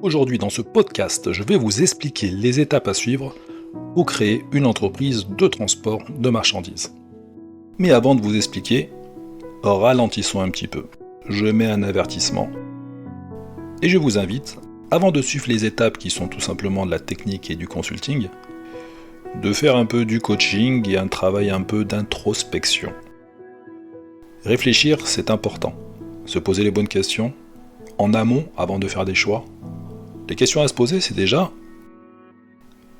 Aujourd'hui, dans ce podcast, je vais vous expliquer les étapes à suivre pour créer une entreprise de transport de marchandises. Mais avant de vous expliquer, ralentissons un petit peu. Je mets un avertissement. Et je vous invite, avant de suivre les étapes qui sont tout simplement de la technique et du consulting, de faire un peu du coaching et un travail un peu d'introspection. Réfléchir, c'est important. Se poser les bonnes questions, en amont, avant de faire des choix. Les questions à se poser, c'est déjà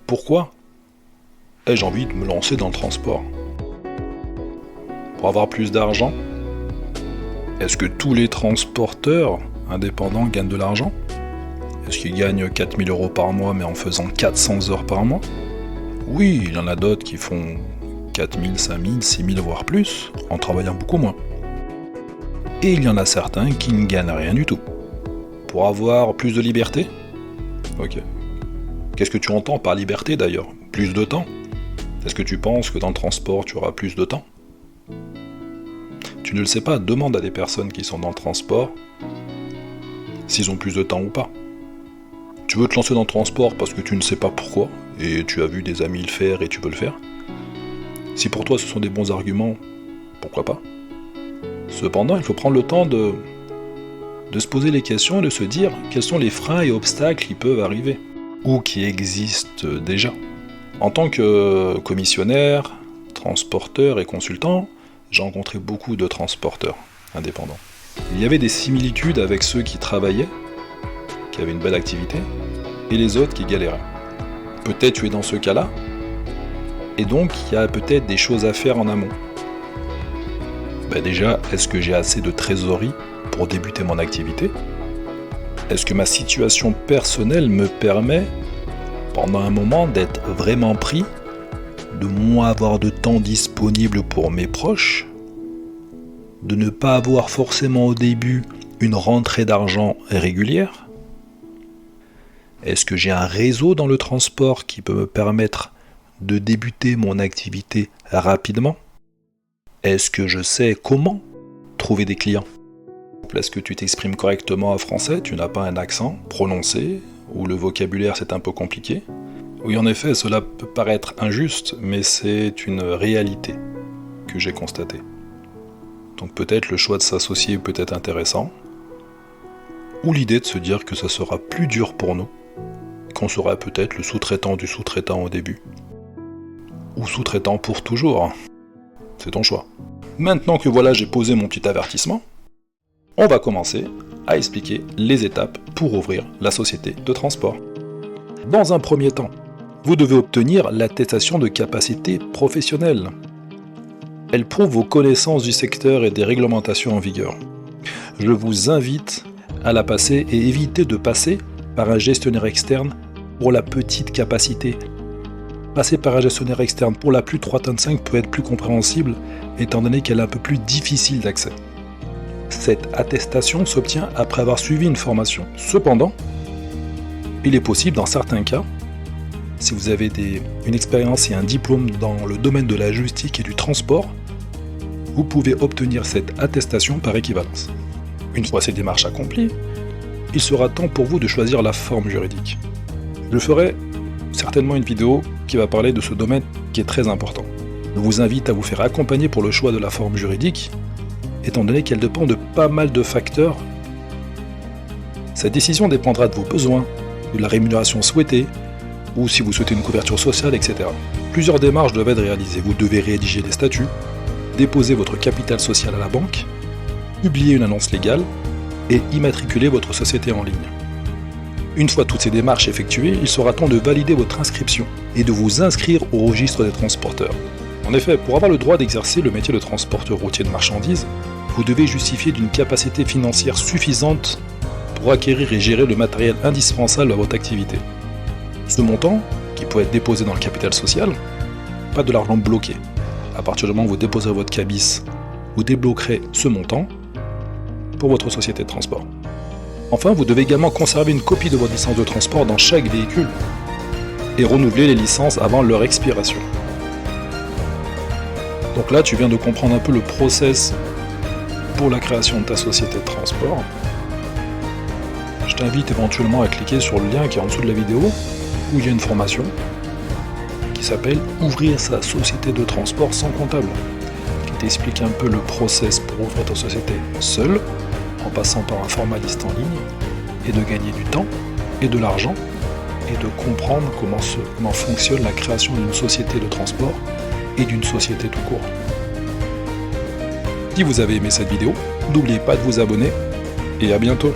pourquoi ai-je envie de me lancer dans le transport? Pour avoir plus d'argent? Est-ce que tous les transporteurs indépendants gagnent de l'argent? Est-ce qu'ils gagnent 4 000 € par mois mais en faisant 400 heures par mois? Oui, il y en a d'autres qui font 4 000, 5 000, 6 000 voire plus en travaillant beaucoup moins. Et il y en a certains qui ne gagnent rien du tout. Pour avoir plus de liberté? Ok. Qu'est-ce que tu entends par liberté d'ailleurs? Plus de temps? Est-ce que tu penses que dans le transport tu auras plus de temps? Tu ne le sais pas, demande à des personnes qui sont dans le transport s'ils ont plus de temps ou pas. Tu veux te lancer dans le transport parce que tu ne sais pas pourquoi, et tu as vu des amis le faire et tu peux le faire. Si pour toi ce sont des bons arguments, pourquoi pas? Cependant, il faut prendre le temps de se poser les questions et de se dire quels sont les freins et obstacles qui peuvent arriver, ou qui existent déjà. En tant que commissionnaire, transporteur et consultant, j'ai rencontré beaucoup de transporteurs indépendants. Il y avait des similitudes avec ceux qui travaillaient, qui avaient une belle activité, et les autres qui galéraient. Peut-être tu es dans ce cas-là, et donc il y a peut-être des choses à faire en amont. Déjà, est-ce que j'ai assez de trésorerie pour débuter mon activité? Est-ce que ma situation personnelle me permet, pendant un moment, d'être vraiment pris, de moins avoir de temps disponible pour mes proches, de ne pas avoir forcément au début une rentrée d'argent régulière? Est-ce que j'ai un réseau dans le transport qui peut me permettre de débuter mon activité rapidement? Est-ce que je sais comment trouver des clients? Est-ce que tu t'exprimes correctement en français? Tu n'as pas un accent prononcé, ou le vocabulaire c'est un peu compliqué? Oui, en effet, cela peut paraître injuste, mais c'est une réalité que j'ai constatée. Donc peut-être le choix de s'associer peut être intéressant, ou l'idée de se dire que ça sera plus dur pour nous, qu'on sera peut-être le sous-traitant du sous-traitant au début. Ou sous-traitant pour toujours. C'est ton choix. Maintenant que voilà, j'ai posé mon petit avertissement, on va commencer à expliquer les étapes pour ouvrir la société de transport. Dans un premier temps, vous devez obtenir l'attestation de capacité professionnelle. Elle prouve vos connaissances du secteur et des réglementations en vigueur. Je vous invite à la passer et éviter de passer par un gestionnaire externe pour la petite capacité. Passer par un gestionnaire externe pour la plus 3,5 peut être plus compréhensible étant donné qu'elle est un peu plus difficile d'accès. Cette attestation s'obtient après avoir suivi une formation. Cependant, il est possible dans certains cas, si vous avez une expérience et un diplôme dans le domaine de la logistique et du transport, vous pouvez obtenir cette attestation par équivalence. Une fois ces démarches accomplies, il sera temps pour vous de choisir la forme juridique. Je ferai certainement une vidéo qui va parler de ce domaine qui est très important. Je vous invite à vous faire accompagner pour le choix de la forme juridique, étant donné qu'elle dépend de pas mal de facteurs. Cette décision dépendra de vos besoins, de la rémunération souhaitée, ou si vous souhaitez une couverture sociale, etc. Plusieurs démarches doivent être réalisées. Vous devez rédiger les statuts, déposer votre capital social à la banque, publier une annonce légale et immatriculer votre société en ligne. Une fois toutes ces démarches effectuées, il sera temps de valider votre inscription et de vous inscrire au registre des transporteurs. En effet, pour avoir le droit d'exercer le métier de transporteur routier de marchandises, vous devez justifier d'une capacité financière suffisante pour acquérir et gérer le matériel indispensable à votre activité. Ce montant, qui peut être déposé dans le capital social, pas de l'argent bloqué. À partir du moment où vous déposerez votre cabis, vous débloquerez ce montant pour votre société de transport. Enfin, vous devez également conserver une copie de votre licence de transport dans chaque véhicule et renouveler les licences avant leur expiration. Donc là, tu viens de comprendre un peu le process pour la création de ta société de transport. Je t'invite éventuellement à cliquer sur le lien qui est en dessous de la vidéo, où il y a une formation qui s'appelle « Ouvrir sa société de transport sans comptable », qui t'explique un peu le process pour ouvrir ta société seul, en passant par un formaliste en ligne, et de gagner du temps et de l'argent, et de comprendre comment fonctionne la création d'une société de transport et d'une société tout court. Si vous avez aimé cette vidéo, n'oubliez pas de vous abonner, et à bientôt.